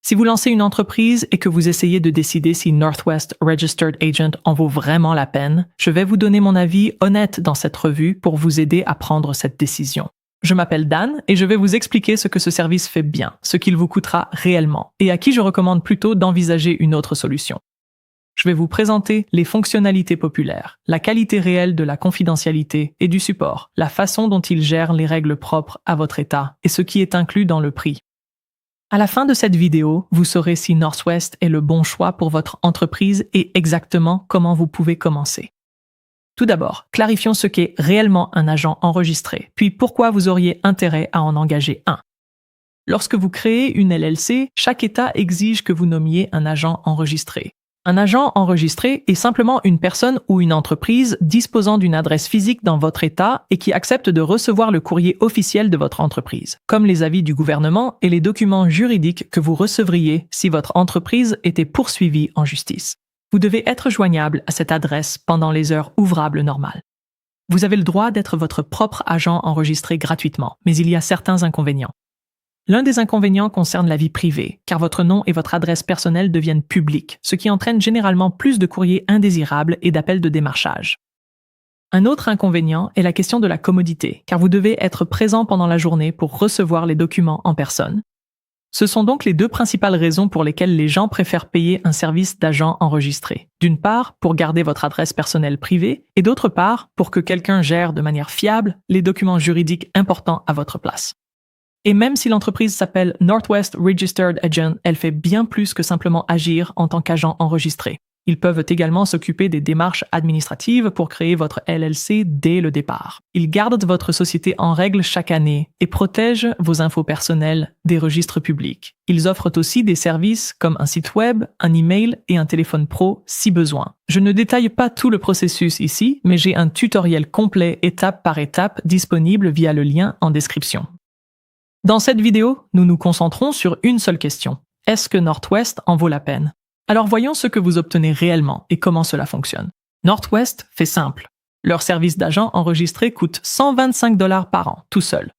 Si vous lancez une entreprise et que vous essayez de décider si Northwest Registered Agent en vaut vraiment la peine, je vais vous donner mon avis honnête dans cette revue pour vous aider à prendre cette décision. Je m'appelle Dan et je vais vous expliquer ce que ce service fait bien, ce qu'il vous coûtera réellement et à qui je recommande plutôt d'envisager une autre solution. Je vais vous présenter les fonctionnalités populaires, la qualité réelle de la confidentialité et du support, la façon dont il gère les règles propres à votre État et ce qui est inclus dans le prix. À la fin de cette vidéo, vous saurez si Northwest est le bon choix pour votre entreprise et exactement comment vous pouvez commencer. Tout d'abord, clarifions ce qu'est réellement un agent enregistré, puis pourquoi vous auriez intérêt à en engager un. Lorsque vous créez une LLC, chaque État exige que vous nommiez un agent enregistré. Un agent enregistré est simplement une personne ou une entreprise disposant d'une adresse physique dans votre État et qui accepte de recevoir le courrier officiel de votre entreprise, comme les avis du gouvernement et les documents juridiques que vous recevriez si votre entreprise était poursuivie en justice. Vous devez être joignable à cette adresse pendant les heures ouvrables normales. Vous avez le droit d'être votre propre agent enregistré gratuitement, mais il y a certains inconvénients. L'un des inconvénients concerne la vie privée, car votre nom et votre adresse personnelle deviennent publics, ce qui entraîne généralement plus de courriers indésirables et d'appels de démarchage. Un autre inconvénient est la question de la commodité, car vous devez être présent pendant la journée pour recevoir les documents en personne. Ce sont donc les deux principales raisons pour lesquelles les gens préfèrent payer un service d'agent enregistré. D'une part, pour garder votre adresse personnelle privée, et d'autre part, pour que quelqu'un gère de manière fiable les documents juridiques importants à votre place. Et même si l'entreprise s'appelle Northwest Registered Agent, elle fait bien plus que simplement agir en tant qu'agent enregistré. Ils peuvent également s'occuper des démarches administratives pour créer votre LLC dès le départ. Ils gardent votre société en règle chaque année et protègent vos infos personnelles des registres publics. Ils offrent aussi des services comme un site web, un email et un téléphone pro si besoin. Je ne détaille pas tout le processus ici, mais j'ai un tutoriel complet étape par étape disponible via le lien en description. Dans cette vidéo, nous nous concentrons sur une seule question. Est-ce que Northwest en vaut la peine? Alors voyons ce que vous obtenez réellement et comment cela fonctionne. Northwest fait simple. Leur service d'agent enregistré coûte 125 $ par an, tout seul.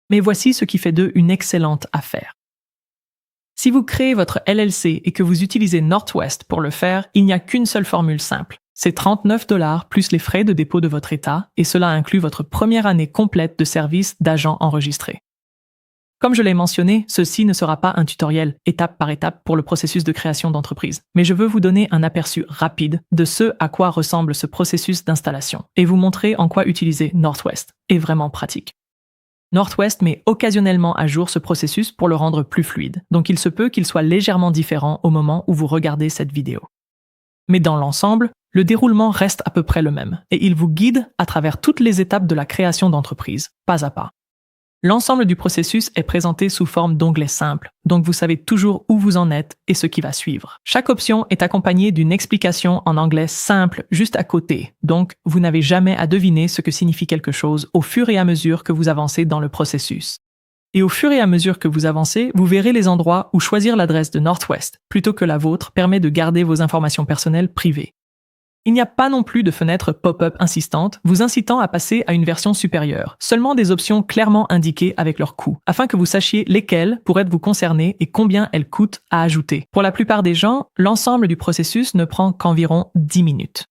Mais voici ce qui fait d'eux une excellente affaire. Si vous créez votre LLC et que vous utilisez Northwest pour le faire, il n'y a qu'une seule formule simple. C'est 39 $ plus les frais de dépôt de votre État et cela inclut votre première année complète de service d'agent enregistré. Comme je l'ai mentionné, ceci ne sera pas un tutoriel étape par étape pour le processus de création d'entreprise, mais je veux vous donner un aperçu rapide de ce à quoi ressemble ce processus d'installation et vous montrer en quoi utiliser Northwest est vraiment pratique. Northwest met occasionnellement à jour ce processus pour le rendre plus fluide, donc il se peut qu'il soit légèrement différent au moment où vous regardez cette vidéo. Mais dans l'ensemble, le déroulement reste à peu près le même et il vous guide à travers toutes les étapes de la création d'entreprise, pas à pas. L'ensemble du processus est présenté sous forme d'onglets simples, donc vous savez toujours où vous en êtes et ce qui va suivre. Chaque option est accompagnée d'une explication en anglais simple juste à côté, donc vous n'avez jamais à deviner ce que signifie quelque chose au fur et à mesure que vous avancez dans le processus. Et au fur et à mesure que vous avancez, vous verrez les endroits où choisir l'adresse de Northwest plutôt que la vôtre permet de garder vos informations personnelles privées. Il n'y a pas non plus de fenêtre pop-up insistante vous incitant à passer à une version supérieure, seulement des options clairement indiquées avec leur coût, afin que vous sachiez lesquelles pourraient vous concerner et combien elles coûtent à ajouter. Pour la plupart des gens, l'ensemble du processus ne prend qu'environ 10 minutes.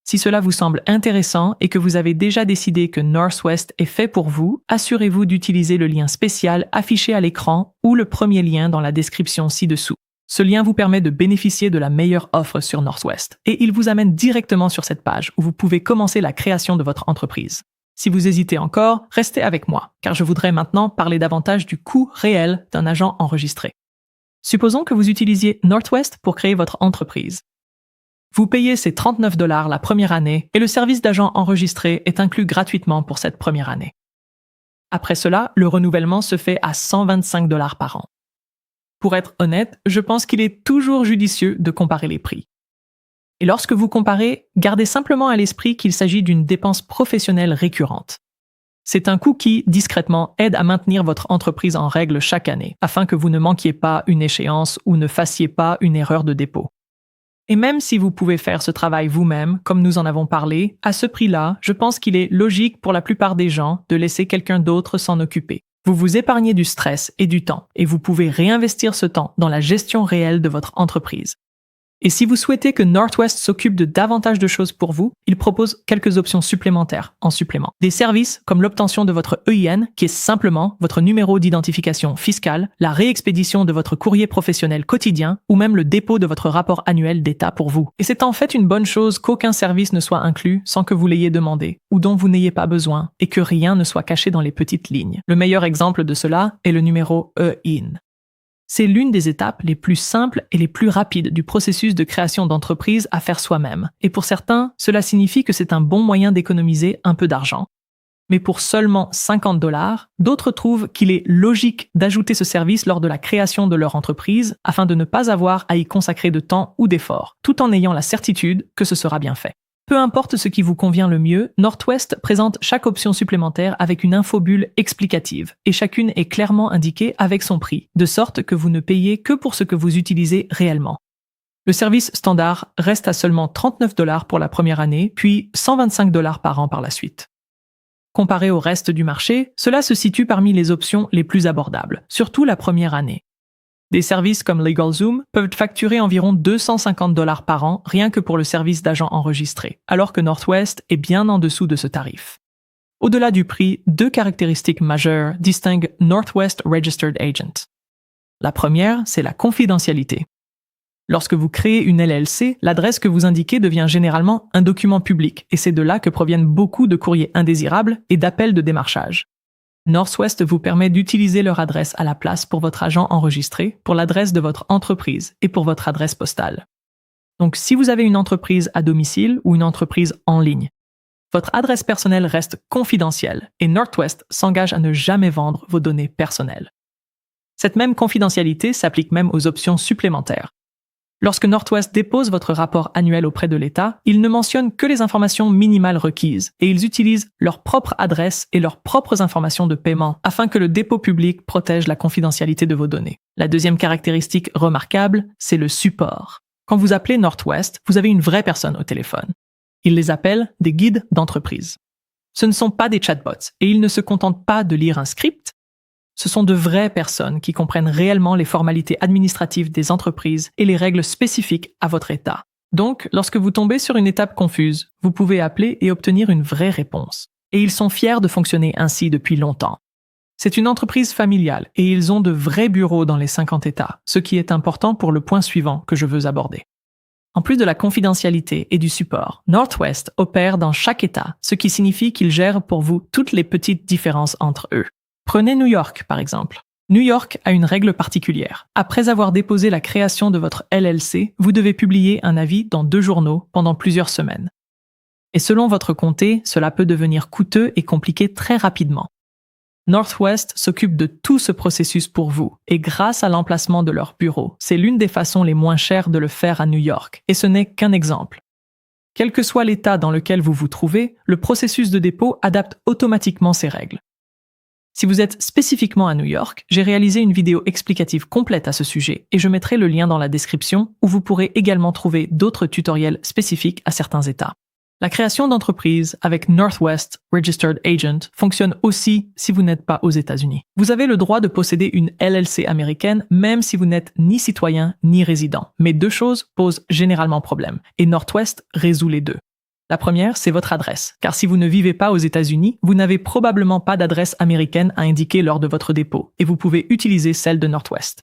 Si cela vous semble intéressant et que vous avez déjà décidé que Northwest est fait pour vous, assurez-vous d'utiliser le lien spécial affiché à l'écran ou le premier lien dans la description ci-dessous. Ce lien vous permet de bénéficier de la meilleure offre sur Northwest et il vous amène directement sur cette page où vous pouvez commencer la création de votre entreprise. Si vous hésitez encore, restez avec moi, car je voudrais maintenant parler davantage du coût réel d'un agent enregistré. Supposons que vous utilisiez Northwest pour créer votre entreprise. Vous payez ces 39 $ la première année et le service d'agent enregistré est inclus gratuitement pour cette première année. Après cela, le renouvellement se fait à 125 $ par an. Pour être honnête, je pense qu'il est toujours judicieux de comparer les prix. Et lorsque vous comparez, gardez simplement à l'esprit qu'il s'agit d'une dépense professionnelle récurrente. C'est un coût qui, discrètement, aide à maintenir votre entreprise en règle chaque année, afin que vous ne manquiez pas une échéance ou ne fassiez pas une erreur de dépôt. Et même si vous pouvez faire ce travail vous-même, comme nous en avons parlé, à ce prix-là, je pense qu'il est logique pour la plupart des gens de laisser quelqu'un d'autre s'en occuper. Vous vous épargnez du stress et du temps, et vous pouvez réinvestir ce temps dans la gestion réelle de votre entreprise. Et si vous souhaitez que Northwest s'occupe de davantage de choses pour vous, il propose quelques options supplémentaires en supplément. Des services comme l'obtention de votre EIN, qui est simplement votre numéro d'identification fiscale, la réexpédition de votre courrier professionnel quotidien, ou même le dépôt de votre rapport annuel d'État pour vous. Et c'est en fait une bonne chose qu'aucun service ne soit inclus sans que vous l'ayez demandé, ou dont vous n'ayez pas besoin, et que rien ne soit caché dans les petites lignes. Le meilleur exemple de cela est le numéro EIN. C'est l'une des étapes les plus simples et les plus rapides du processus de création d'entreprise à faire soi-même. Et pour certains, cela signifie que c'est un bon moyen d'économiser un peu d'argent. Mais pour seulement 50 $, d'autres trouvent qu'il est logique d'ajouter ce service lors de la création de leur entreprise afin de ne pas avoir à y consacrer de temps ou d'efforts, tout en ayant la certitude que ce sera bien fait. Peu importe ce qui vous convient le mieux, Northwest présente chaque option supplémentaire avec une infobulle explicative, et chacune est clairement indiquée avec son prix, de sorte que vous ne payez que pour ce que vous utilisez réellement. Le service standard reste à seulement 39 $ pour la première année, puis 125 $ par an par la suite. Comparé au reste du marché, cela se situe parmi les options les plus abordables, surtout la première année. Des services comme LegalZoom peuvent facturer environ 250 $ par an rien que pour le service d'agent enregistré, alors que Northwest est bien en dessous de ce tarif. Au-delà du prix, deux caractéristiques majeures distinguent Northwest Registered Agent. La première, c'est la confidentialité. Lorsque vous créez une LLC, l'adresse que vous indiquez devient généralement un document public, et c'est de là que proviennent beaucoup de courriers indésirables et d'appels de démarchage. Northwest vous permet d'utiliser leur adresse à la place pour votre agent enregistré, pour l'adresse de votre entreprise et pour votre adresse postale. Donc, si vous avez une entreprise à domicile ou une entreprise en ligne, votre adresse personnelle reste confidentielle et Northwest s'engage à ne jamais vendre vos données personnelles. Cette même confidentialité s'applique même aux options supplémentaires. Lorsque Northwest dépose votre rapport annuel auprès de l'État, ils ne mentionnent que les informations minimales requises et ils utilisent leur propre adresse et leurs propres informations de paiement afin que le dépôt public protège la confidentialité de vos données. La deuxième caractéristique remarquable, c'est le support. Quand vous appelez Northwest, vous avez une vraie personne au téléphone. Ils les appellent des guides d'entreprise. Ce ne sont pas des chatbots et ils ne se contentent pas de lire un script. Ce sont de vraies personnes qui comprennent réellement les formalités administratives des entreprises et les règles spécifiques à votre État. Donc, lorsque vous tombez sur une étape confuse, vous pouvez appeler et obtenir une vraie réponse. Et ils sont fiers de fonctionner ainsi depuis longtemps. C'est une entreprise familiale et ils ont de vrais bureaux dans les 50 États, ce qui est important pour le point suivant que je veux aborder. En plus de la confidentialité et du support, Northwest opère dans chaque État, ce qui signifie qu'ils gèrent pour vous toutes les petites différences entre eux. Prenez New York, par exemple. New York a une règle particulière. Après avoir déposé la création de votre LLC, vous devez publier un avis dans 2 journaux pendant plusieurs semaines. Et selon votre comté, cela peut devenir coûteux et compliqué très rapidement. Northwest s'occupe de tout ce processus pour vous, et grâce à l'emplacement de leur bureau, c'est l'une des façons les moins chères de le faire à New York, et ce n'est qu'un exemple. Quel que soit l'état dans lequel vous vous trouvez, le processus de dépôt adapte automatiquement ces règles. Si vous êtes spécifiquement à New York, j'ai réalisé une vidéo explicative complète à ce sujet et je mettrai le lien dans la description où vous pourrez également trouver d'autres tutoriels spécifiques à certains États. La création d'entreprise avec Northwest Registered Agent fonctionne aussi si vous n'êtes pas aux États-Unis. Vous avez le droit de posséder une LLC américaine même si vous n'êtes ni citoyen ni résident. Mais 2 choses posent généralement problème et Northwest résout les 2. La première, c'est votre adresse, car si vous ne vivez pas aux États-Unis, vous n'avez probablement pas d'adresse américaine à indiquer lors de votre dépôt, et vous pouvez utiliser celle de Northwest.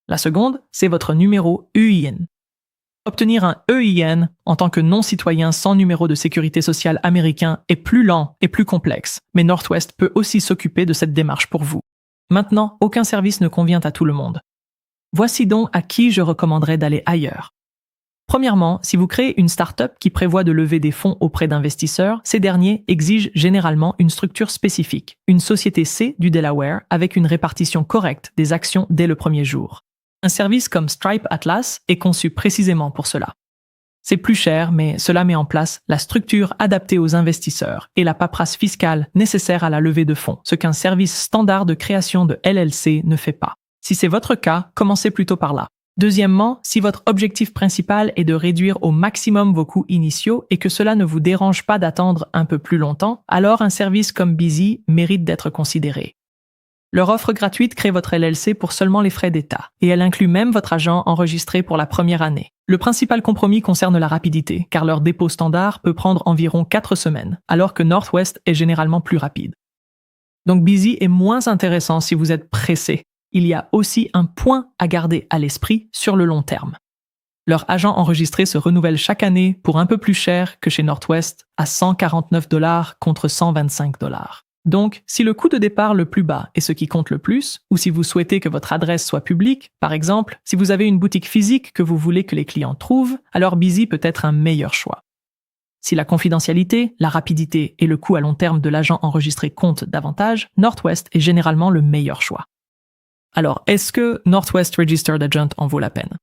La seconde, c'est votre numéro EIN. Obtenir un EIN en tant que non-citoyen sans numéro de sécurité sociale américain est plus lent et plus complexe, mais Northwest peut aussi s'occuper de cette démarche pour vous. Maintenant, aucun service ne convient à tout le monde. Voici donc à qui je recommanderais d'aller ailleurs. Premièrement, si vous créez une start-up qui prévoit de lever des fonds auprès d'investisseurs, ces derniers exigent généralement une structure spécifique, une société C du Delaware avec une répartition correcte des actions dès le premier jour. Un service comme Stripe Atlas est conçu précisément pour cela. C'est plus cher, mais cela met en place la structure adaptée aux investisseurs et la paperasse fiscale nécessaire à la levée de fonds, ce qu'un service standard de création de LLC ne fait pas. Si c'est votre cas, commencez plutôt par là. Deuxièmement, si votre objectif principal est de réduire au maximum vos coûts initiaux et que cela ne vous dérange pas d'attendre un peu plus longtemps, alors un service comme Bizy mérite d'être considéré. Leur offre gratuite crée votre LLC pour seulement les frais d'État, et elle inclut même votre agent enregistré pour la première année. Le principal compromis concerne la rapidité, car leur dépôt standard peut prendre environ 4 semaines, alors que Northwest est généralement plus rapide. Donc Busy est moins intéressant si vous êtes pressé. Il y a aussi un point à garder à l'esprit sur le long terme. Leur agent enregistré se renouvelle chaque année pour un peu plus cher que chez Northwest, à 149 $ contre 125 $. Donc, si le coût de départ le plus bas est ce qui compte le plus, ou si vous souhaitez que votre adresse soit publique, par exemple, si vous avez une boutique physique que vous voulez que les clients trouvent, alors Busy peut être un meilleur choix. Si la confidentialité, la rapidité et le coût à long terme de l'agent enregistré comptent davantage, Northwest est généralement le meilleur choix. Alors, est-ce que Northwest Registered Agent en vaut la peine?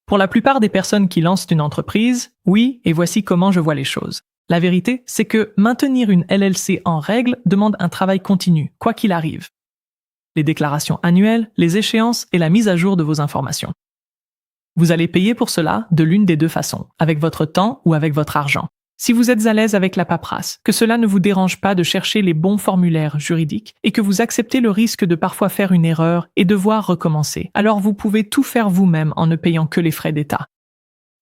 Pour la plupart des personnes qui lancent une entreprise, oui, et voici comment je vois les choses. La vérité, c'est que maintenir une LLC en règle demande un travail continu, quoi qu'il arrive. Les déclarations annuelles, les échéances et la mise à jour de vos informations. Vous allez payer pour cela de l'une des deux façons, avec votre temps ou avec votre argent. Si vous êtes à l'aise avec la paperasse, que cela ne vous dérange pas de chercher les bons formulaires juridiques et que vous acceptez le risque de parfois faire une erreur et devoir recommencer, alors vous pouvez tout faire vous-même en ne payant que les frais d'État.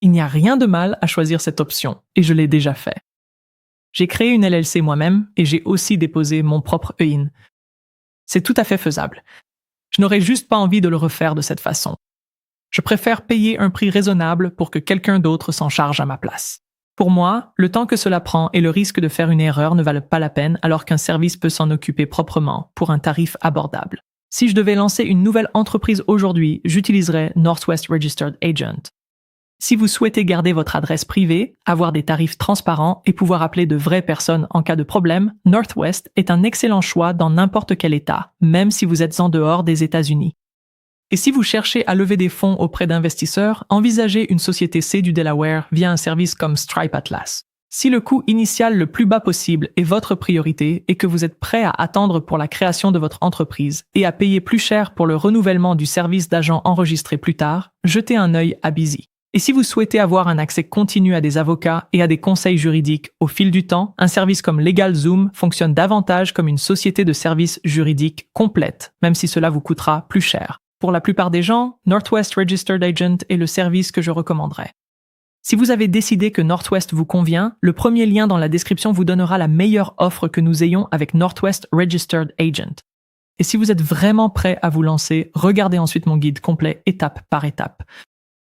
Il n'y a rien de mal à choisir cette option, et je l'ai déjà fait. J'ai créé une LLC moi-même et j'ai aussi déposé mon propre EIN. C'est tout à fait faisable. Je n'aurais juste pas envie de le refaire de cette façon. Je préfère payer un prix raisonnable pour que quelqu'un d'autre s'en charge à ma place. Pour moi, le temps que cela prend et le risque de faire une erreur ne valent pas la peine alors qu'un service peut s'en occuper proprement pour un tarif abordable. Si je devais lancer une nouvelle entreprise aujourd'hui, j'utiliserais Northwest Registered Agent. Si vous souhaitez garder votre adresse privée, avoir des tarifs transparents et pouvoir appeler de vraies personnes en cas de problème, Northwest est un excellent choix dans n'importe quel État, même si vous êtes en dehors des États-Unis. Et si vous cherchez à lever des fonds auprès d'investisseurs, envisagez une société C du Delaware via un service comme Stripe Atlas. Si le coût initial le plus bas possible est votre priorité et que vous êtes prêt à attendre pour la création de votre entreprise et à payer plus cher pour le renouvellement du service d'agent enregistré plus tard, jetez un œil à Busy. Et si vous souhaitez avoir un accès continu à des avocats et à des conseils juridiques au fil du temps, un service comme LegalZoom fonctionne davantage comme une société de services juridiques complète, même si cela vous coûtera plus cher. Pour la plupart des gens, Northwest Registered Agent est le service que je recommanderais. Si vous avez décidé que Northwest vous convient, le premier lien dans la description vous donnera la meilleure offre que nous ayons avec Northwest Registered Agent. Et si vous êtes vraiment prêt à vous lancer, regardez ensuite mon guide complet étape par étape.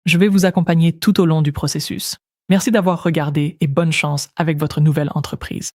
Je vais vous accompagner tout au long du processus. Merci d'avoir regardé et bonne chance avec votre nouvelle entreprise.